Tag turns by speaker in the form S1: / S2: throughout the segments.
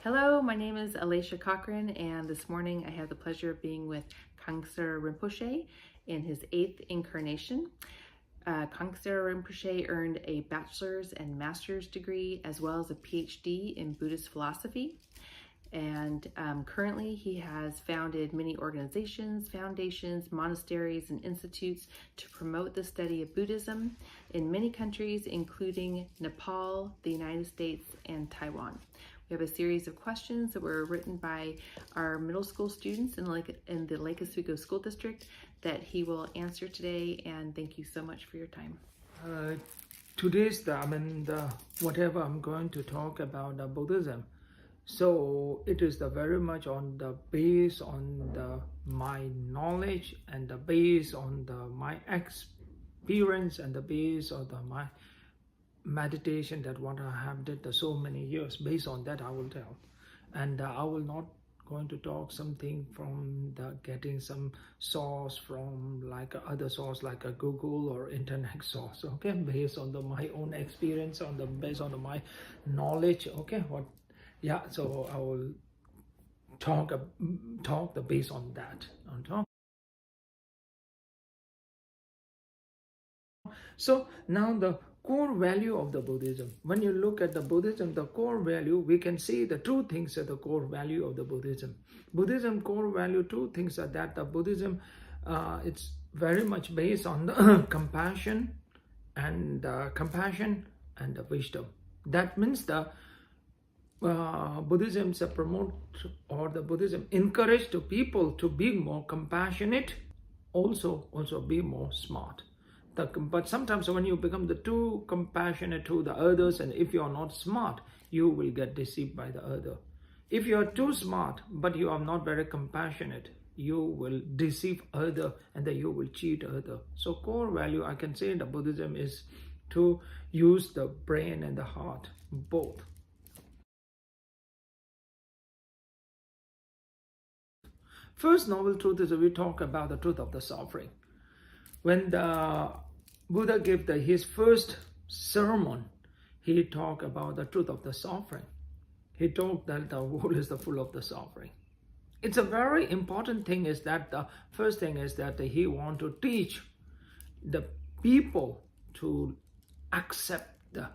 S1: Hello, my name is Alicia Cochran, and this morning I have the pleasure of being with Kangser Rinpoche in his 8th incarnation. Kangser Rinpoche earned a bachelor's and master's degree as well as a PhD in Buddhist philosophy. And currently he has founded many organizations, foundations, monasteries, and institutes to promote the study of Buddhism in many countries, including Nepal, the United States, and Taiwan. We have a series of questions that were written by our middle school students in the Lake Oswego School District that he will answer today, and thank you so much for your time.
S2: Today's whatever I'm going to talk about Buddhism. So it is very much on the base on my knowledge and the base on my experience and the base of my meditation that what I have did so many years. Based on that I will tell, and I will not going to talk something from getting some source from like other source like a Google or internet source. Okay, based on my own experience, based on my knowledge. Okay, so I will talk based on that. So now the core value of the Buddhism. When you look at the Buddhism, the core value, we can see the two things are the core value of the Buddhism. Buddhism core value, two things are that the Buddhism, it's very much based on the compassion and the wisdom. That means the Buddhism promote, or the Buddhism encourage the people to be more compassionate, also be more smart. But sometimes when you become too compassionate to the others, and if you are not smart, you will get deceived by the other. If you are too smart but you are not very compassionate, you will deceive other, and then you will cheat other. So core value, I can say, the Buddhism is to use the brain and the heart, both. First noble truth is we talk about the truth of the suffering. When the Buddha gave his first sermon, he talked about the truth of the suffering. He told that the world is full of the suffering. It's a very important thing is that the first thing is that he want to teach the people to accept the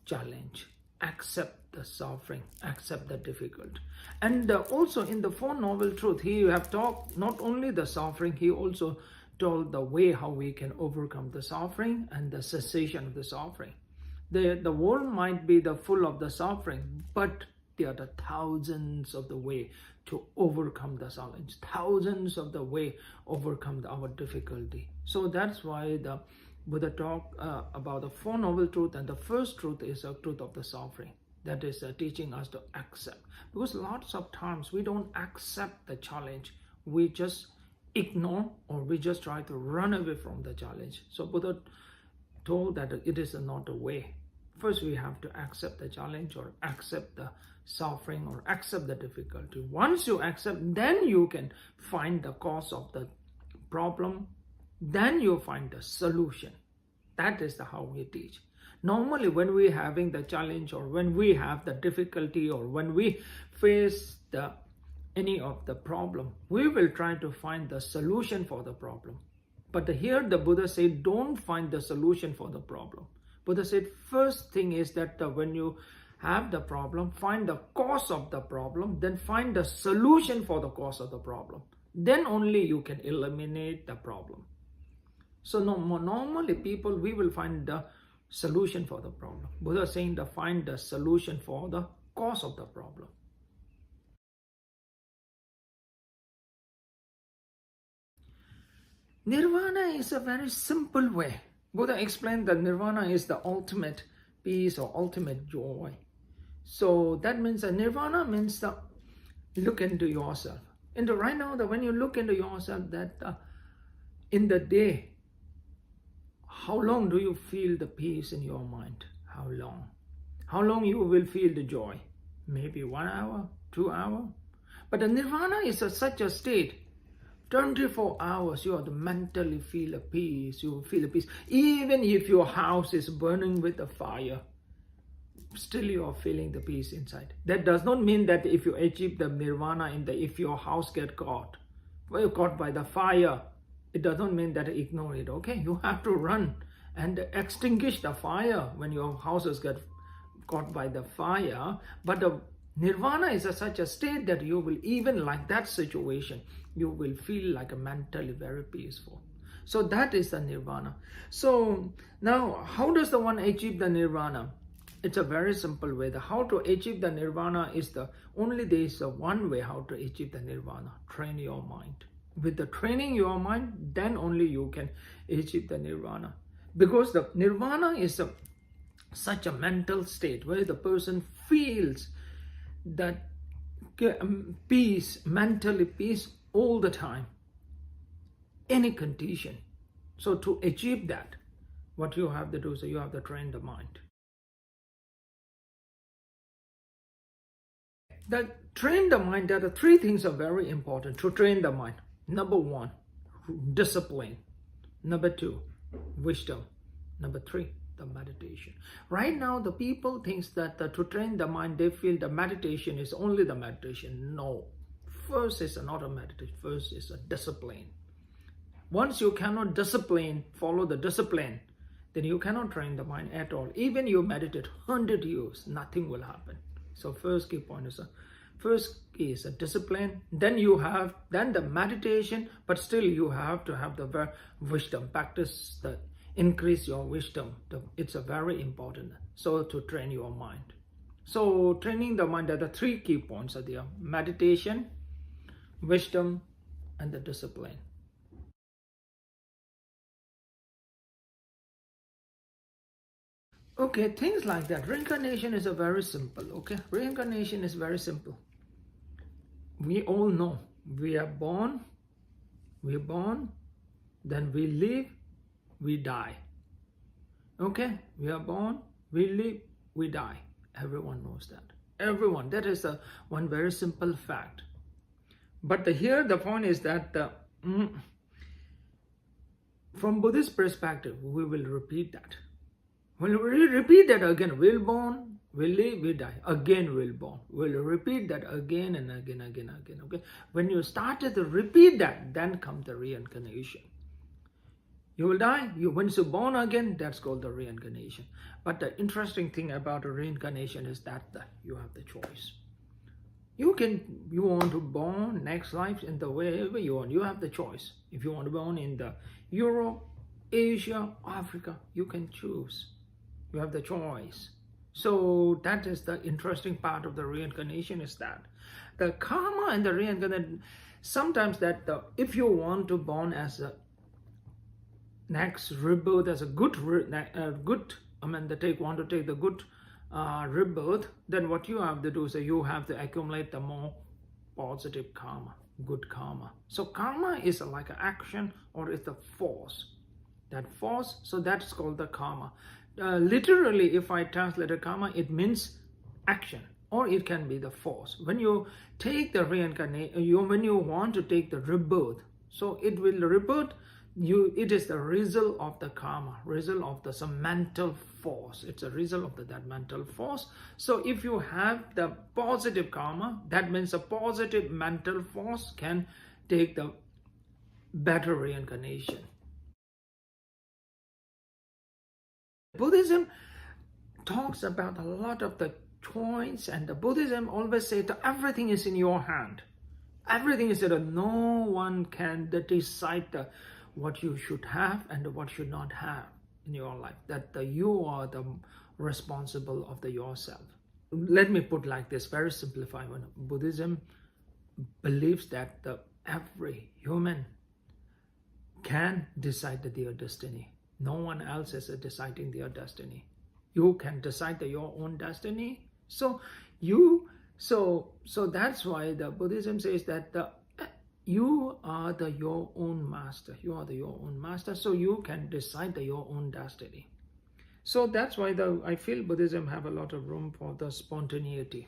S2: challenge, accept the suffering, accept the difficult. And also in the Four Noble Truths, he have talked not only the suffering, he also told the way how we can overcome the suffering and the cessation of the suffering. The world might be full of the suffering, but there are thousands of the way to overcome the challenge, thousands of the way overcome our difficulty. So that's why the Buddha talked about the Four Noble Truths, and the first truth is the truth of the suffering. That is teaching us to accept. Because lots of times we don't accept the challenge. We just ignore, or we just try to run away from the challenge. So Buddha told that it is not a way. First we have to accept the challenge, or accept the suffering, or accept the difficulty. Once you accept, then you can find the cause of the problem. Then you find the solution. That is how we teach. Normally when we having the challenge, or when we have the difficulty, or when we face any of the problem, we will try to find the solution for the problem. But here the Buddha said, don't find the solution for the problem. Buddha said, first thing is that when you have the problem, find the cause of the problem, then find the solution for the cause of the problem. Then only you can eliminate the problem. So normally people, we will find the solution for the problem. Buddha is saying to find the solution for the cause of the problem. Nirvana is a very simple way. Buddha explained that nirvana is the ultimate peace or ultimate joy. So that means that nirvana means look into yourself. And right now, when you look into yourself, that in the day, how long do you feel the peace in your mind? How long? How long you will feel the joy? Maybe 1 hour, 2 hours. But the nirvana is such a state. 24 hours, you have to mentally feel a peace. You will feel a peace. Even if your house is burning with a fire, still you are feeling the peace inside. That does not mean that if you achieve the nirvana if your house get caught by the fire, it does not mean that ignore it. Okay, you have to run and extinguish the fire when your houses get caught by the fire. But the nirvana is such a state that you will, even like that situation, you will feel like a mentally very peaceful. So that is the nirvana. So now, how does the one achieve the nirvana? It's a very simple way. How to achieve the nirvana is there is one way how to achieve the nirvana. Train your mind. With the training your mind, then only you can achieve the nirvana. Because the nirvana is such a mental state where the person feels that peace, mentally peace all the time, any condition. So to achieve that, what you have to do is you have to train the mind. Train the mind, there are three things are very important to train the mind. Number one, discipline. Number two, wisdom. Number three, the meditation. Right now, the people thinks that to train the mind, they feel the meditation is only the meditation. No. First is not a meditation. First is a discipline. Once you cannot follow the discipline, then you cannot train the mind at all. Even you meditate 100 years, nothing will happen. So first key point is a discipline. Then the meditation, but still you have to have the wisdom. Practice increase your wisdom. It's a very important. So to train your mind. So training the mind, there are the three key points are there: meditation, wisdom, and the discipline. Okay, things like that. Reincarnation is very simple. Okay, reincarnation is very simple. We all know we are born, then we live, we die. Okay, we are born, we live, we die. Everyone knows that. Everyone. That is one very simple fact. But here the point is that from Buddhist perspective, we will repeat that. We'll repeat that again. We'll born, we'll live, we die. Again we'll born. We'll repeat that again and again. Okay. When you started to repeat that, then comes the reincarnation. You will die. Once you're born again, that's called the reincarnation. But the interesting thing about a reincarnation is that you have the choice. You want to born next life in the wherever you want. You have the choice. If you want to born in the Europe, Asia, Africa, you can choose. You have the choice. So that is the interesting part of the reincarnation is that the karma and the reincarnation. Sometimes if you want to born as a next rebirth as a want to take the good rebirth, then what you have to do is you have to accumulate the more positive karma, good karma. So karma is like an action or it's a force. That force, so that's called the karma. Literally, if I translate a karma, it means action, or it can be the force. When you take the reincarnation, when you want to take the rebirth, so it will rebirth you. It is the result of the karma, result of some mental force. It's a result of that mental force. So if you have the positive karma, that means a positive mental force can take the better reincarnation. Buddhism talks about a lot of the choice, and the Buddhism always says that everything is in your hand. Everything is that no one can decide what you should have and what should not have in your life. That you are the responsible of yourself. Let me put like this, very simplified one. Buddhism believes that every human can decide their destiny. No one else is deciding their destiny. You can decide your own destiny. So that's why the Buddhism says that you are your own master. You are your own master. So you can decide your own destiny. So that's why I feel Buddhism have a lot of room for the spontaneity.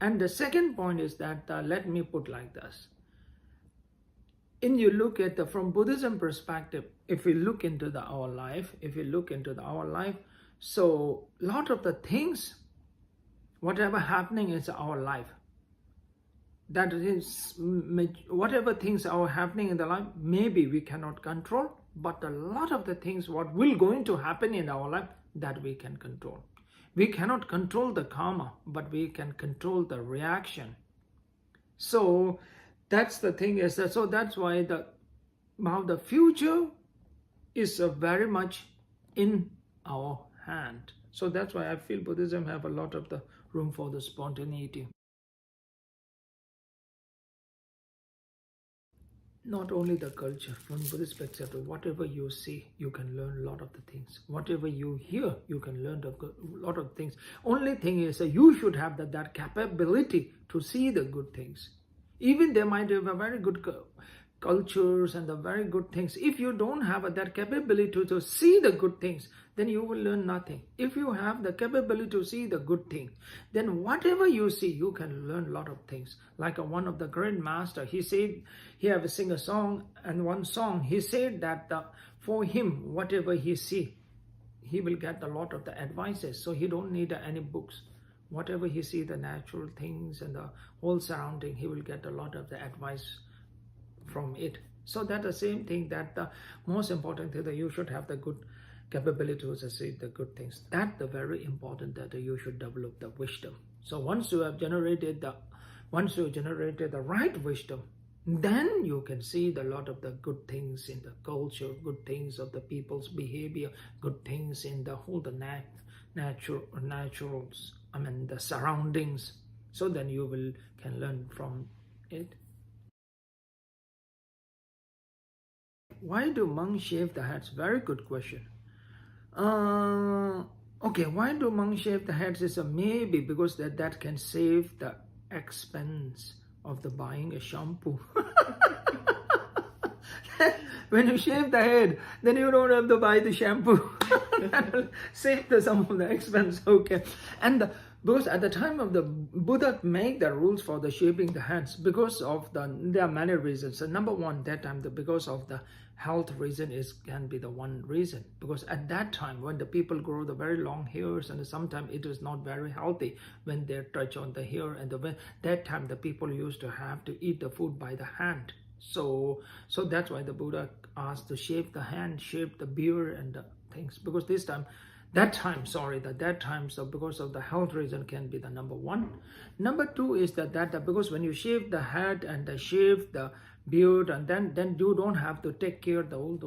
S2: And the second point is that let me put like this. You look at from Buddhism perspective, if we look into our life, So lot of the things, whatever happening in our life, that is, whatever things are happening in the life, maybe we cannot control, but a lot of the things what will going to happen in our life, that we can control. We cannot control the karma, but we can control the reaction. So that's the thing is that, so that's why the future is very much in our hand. So that's why I feel Buddhism have a lot of the room for the spontaneity. Not only the culture, from Buddhist perspective, whatever you see, you can learn a lot of the things. Whatever you hear, you can learn a lot of things. Only thing is that you should have that capability to see the good things. Even they might have a very good cultures and the very good things. If you don't have that capability to see the good things, then you will learn nothing. If you have the capability to see the good thing, then whatever you see, you can learn a lot of things. Like one of the great master, he said, he have sing a song, and one song, he said that for him, whatever he see, he will get a lot of the advices. So he don't need any books. Whatever he see, the natural things and the whole surrounding, he will get a lot of the advice from it. So that's the same thing, that the most important thing, that you should have the good capability to see the good things. That's the very important, that you should develop the wisdom. So once you have generated the right wisdom, then you can see a lot of the good things in the culture, good things of the people's behavior, good things in the whole naturals, the surroundings. So then you can learn from it. Why do monks shave the heads? Very good question. Okay, why do monks shave the heads? Is maybe because that can save the expense of the buying a shampoo. When you shave the head, then you don't have to buy the shampoo. That will save some of the expense. Okay, and because at the time of the Buddha make the rules for the shaving the heads, because of there are many reasons. So number one, that time because of the health reason can be the one reason, because at that time when the people grow the very long hairs, and sometimes it is not very healthy when they touch on the hair, and that time the people used to have to eat the food by the hand. So that's why the Buddha asked to shave the hand, shave the beard and the things, because that time, so because of the health reason can be the number one. Number two is that because when you shave the head and shave the beard, and then you don't have to take care of all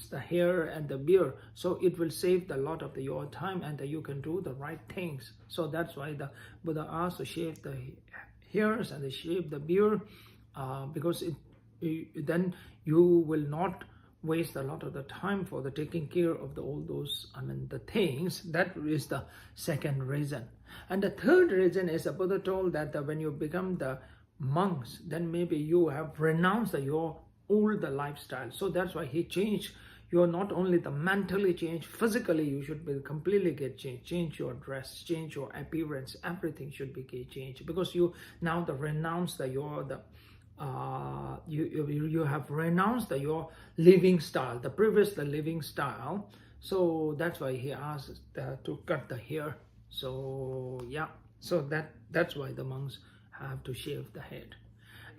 S2: the hair and the beard, so it will save a lot of your time, and you can do the right things. So that's why the Buddha asked to shave the hairs and shave the beard, because then you will not waste a lot of the time for the taking care of all those the things. That is the second reason. And the third reason is the Buddha told that when you become the monks, then maybe you have renounced your old lifestyle. So that's why he changed. You're not only the mentally changed, physically you should be completely get changed. Change your dress, change your appearance, everything should be changed, because you now renounce you have renounced your living style, the previous living style. So that's why he asked to cut the hair. So yeah, so that's why the monks have to shave the head.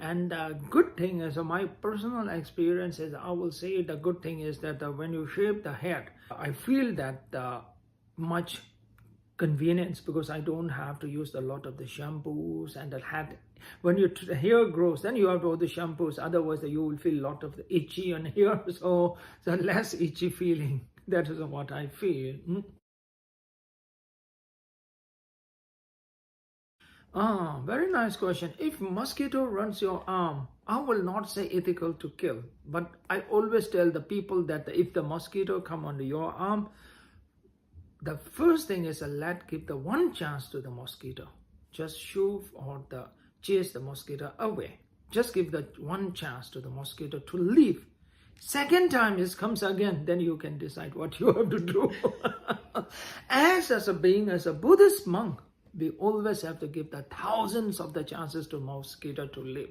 S2: And good thing is, my personal experience is, I will say the good thing is that when you shave the head, I feel that much convenience, because I don't have to use a lot of the shampoos and the head. When your hair grows, then you have all the shampoos, otherwise you will feel a lot of the itchy on hair, so less itchy feeling. That is what I feel. Very nice question. If mosquito runs your arm, I will not say ethical to kill, but I always tell the people that if the mosquito come under your arm, the first thing is give the one chance to the mosquito. Just shove or chase the mosquito away. Just give the one chance to the mosquito to leave. Second time it comes again, then you can decide what you have to do. As a Buddhist monk, we always have to give the thousands of the chances to mosquito to live.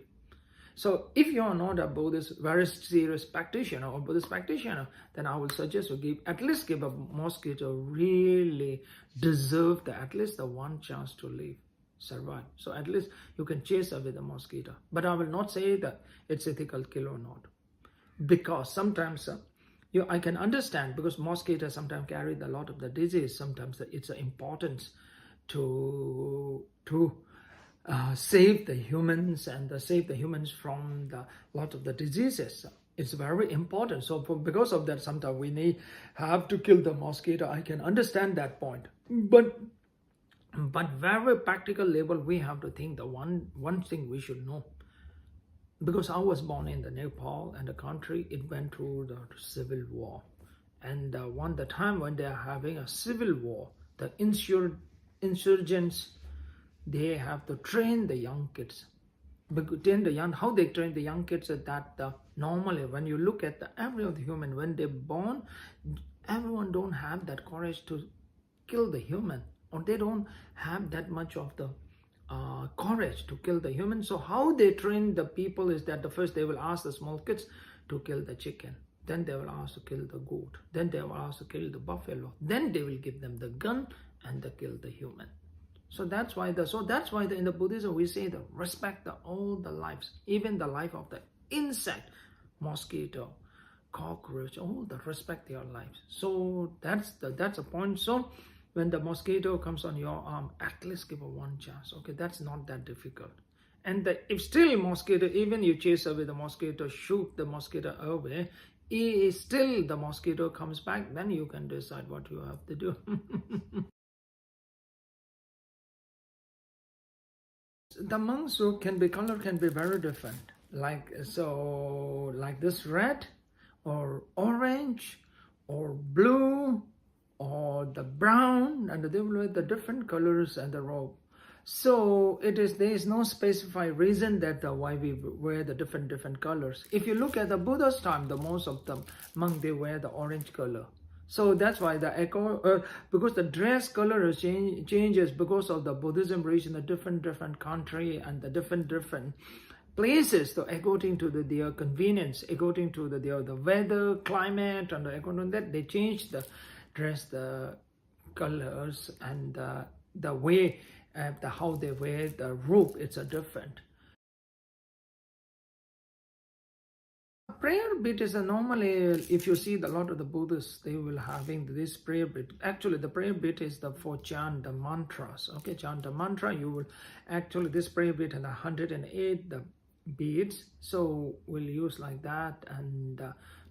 S2: So if you are not a Buddhist, very serious practitioner or Buddhist practitioner, then I will suggest you at least give a mosquito really deserve at least the one chance to live, survive. So at least you can chase away the mosquito. But I will not say that it's ethical kill or not. Because sometimes I can understand, because mosquitoes sometimes carry a lot of the disease. Sometimes it's an importance to save the humans and save the humans from the lot of the diseases. It's very important. So because of that, sometimes we have to kill the mosquito. I can understand that point. But very practical level, we have to think the one thing we should know. Because I was born in the Nepal, and the country, it went through the civil war. And the time when they are having a civil war, the insurgents, they have to train the young kids. How they train the young kids is that normally when you look at every of the human, when they're born, everyone don't have that courage to kill the human, or they don't have that much of the courage to kill the human. So how they train the people is that first they will ask the small kids to kill the chicken, then they will ask to kill the goat, then they will ask to kill the buffalo, then they will give them the gun and they kill the human. So that's why in the Buddhism we say that respect all the lives, even the life of the insect, mosquito, cockroach, all the respect their lives. So that's a point. So when the mosquito comes on your arm, at least give it one chance. Okay, that's not that difficult. And if still mosquito, even you chase away the mosquito, shoot the mosquito away, still the mosquito comes back, then you can decide what you have to do. The monks color can be very different. Like this red or orange or blue or the brown, and they will wear the different colors and the robe. So there is no specified reason that why we wear the different colors. If you look at the Buddha's time, the most of the monks, they wear the orange color. So that's why because the dress color changes because of the Buddhism reach in a different country and the different places. So according to their convenience, according to the weather, climate, and according to that, they change the dress, the colors, and the way how they wear the robe. It's a different. Prayer bit is normally, if you see a lot of the Buddhists, they will having this prayer bit. Actually, the prayer bit is for chant the mantras. Okay, chant the mantra. You will actually this prayer bit and 108 the beads. So we'll use like that and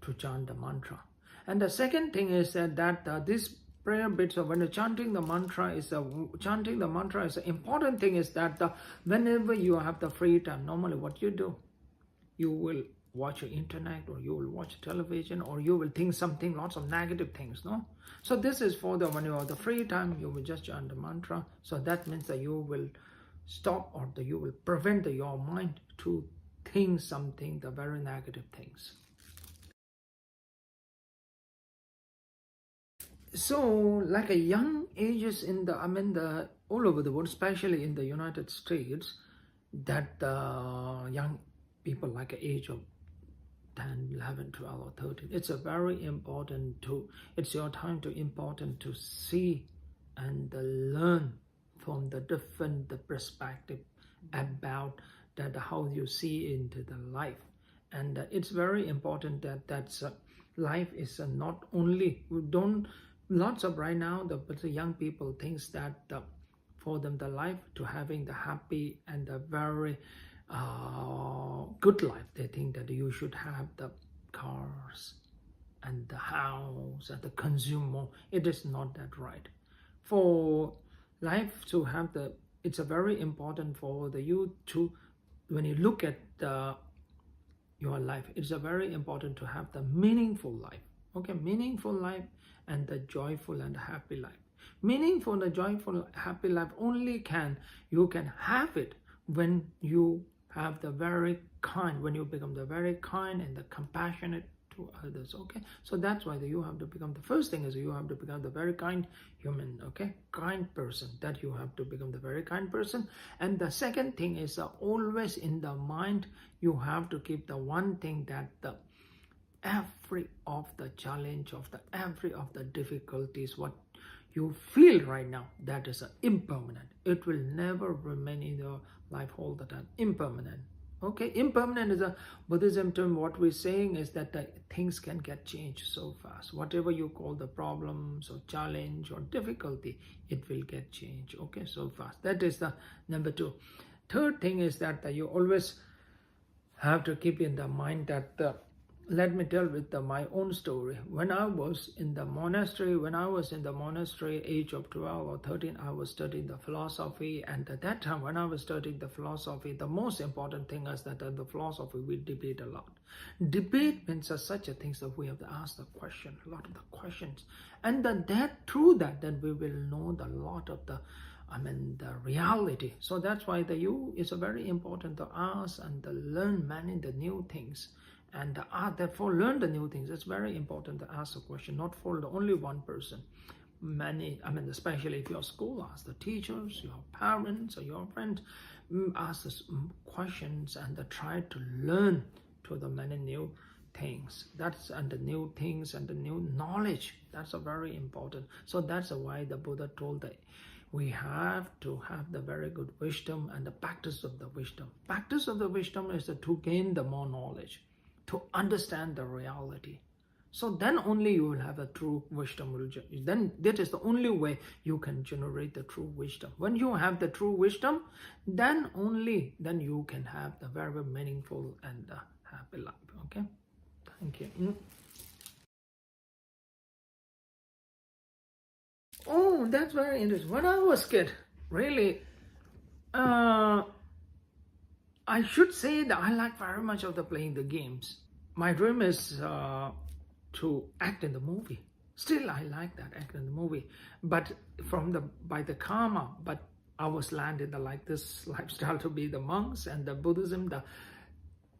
S2: to chant the mantra. And the second thing is that this prayer bit. So when you're chanting the mantra is an important thing is that whenever you have the free time, normally what you do, you will watch your internet, or you will watch television, or you will think something, lots of negative things, no? So this is for when you have the free time, you will just chant the mantra. So that means that you will stop, or you will prevent your mind to think something, the very negative things. So like a young ages all over the world, especially in the United States, that young people like the age of 10, 11, 12, or 13, it's a very important it's your time important to see and learn from the different perspective about that how you see into the life. And it's very important that life is not only, lots of right now the young people thinks that for them the life to having the happy and the very good life, they think that you should have the cars and the house and the consumer. It is not that right. For life to have it's a very important for the youth to, when you look at your life, it's a very important to have the meaningful life. Okay, meaningful life and the joyful and happy life. Meaningful and joyful happy life you can have it when you have the very kind, when you become the very kind and the compassionate to others. Okay, so that's why you have to become, the first thing is you have to become the very kind human, okay, kind person, that you have to become the very kind person. And the second thing is always in the mind you have to keep the one thing, that the every of the challenge of the every of the difficulties what you feel right now, that is impermanent. It will never remain in your life all the time. Impermanent. Okay, impermanent is a Buddhism term. What we're saying is that things can get changed so fast. Whatever you call the problems or challenge or difficulty, it will get changed, okay, so fast. That is the number two. Third thing is that you always have to keep in the mind that let me tell with my own story. When I was in the monastery, age of 12 or 13, I was studying the philosophy. And at that time, when I was studying the philosophy, the most important thing is that the philosophy, we debate a lot. Debate means such a thing that we have to ask the question, a lot of the questions. And through that, then we will know the lot of the reality. So that's why it's very important to ask and to learn many the new things. And therefore learn the new things. It's very important to ask a question, not for the only one person. Many, especially if your school, ask the teachers, your parents, or your friends, ask the questions and try to learn to the many new things. And the new things and the new knowledge. That's very important. So that's why the Buddha told that we have to have the very good wisdom and the practice of the wisdom. Practice of the wisdom is to gain the more knowledge, to understand the reality. So then only you will have a true wisdom. Then that is the only way you can generate the true wisdom. When you have the true wisdom, then you can have the very meaningful and happy life. Okay, thank you. Oh, that's very interesting. When I was a kid, really, I should say that I like very much of playing the games. My dream is to act in the movie. Still, I like that, act in the movie. But by the karma, but I was landed like this lifestyle to be the monks and the Buddhism, the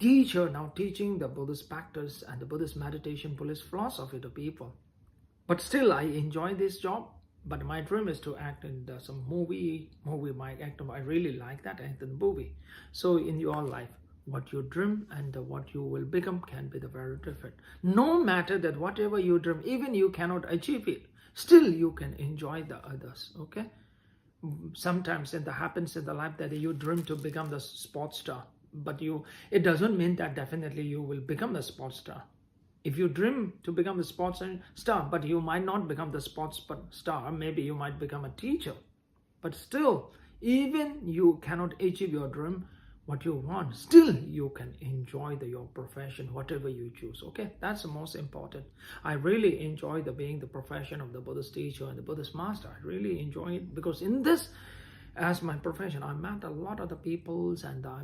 S2: teacher now teaching the Buddhist practice and the Buddhist meditation, Buddhist philosophy to people. But still, I enjoy this job. But my dream is to act in some movie my actor. I really like that, act in the movie. So in your life, what you dream and what you will become can be very different. No matter that whatever you dream, even you cannot achieve it, still you can enjoy the others, okay? Sometimes it happens in the life that you dream to become the sports star, but it doesn't mean that definitely you will become the sports star. If you dream to become a sports star, but you might not become the sports star, maybe you might become a teacher. But still, even you cannot achieve your dream, what you want, still you can enjoy your profession, whatever you choose. Okay, that's the most important. I really enjoy being the profession of the Buddhist teacher and the Buddhist master. I really enjoy it because in this, as my profession, I met a lot of the peoples and I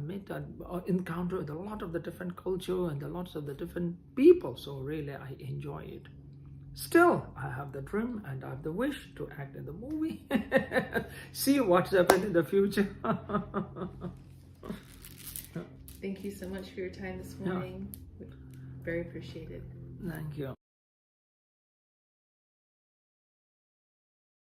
S2: encountered a lot of the different culture and lots of the different people. So really, I enjoy it. Still, I have the dream and I have the wish to act in the movie. See what's happening in the future.
S1: Thank you so much for your time this morning. Very appreciated.
S2: Thank you.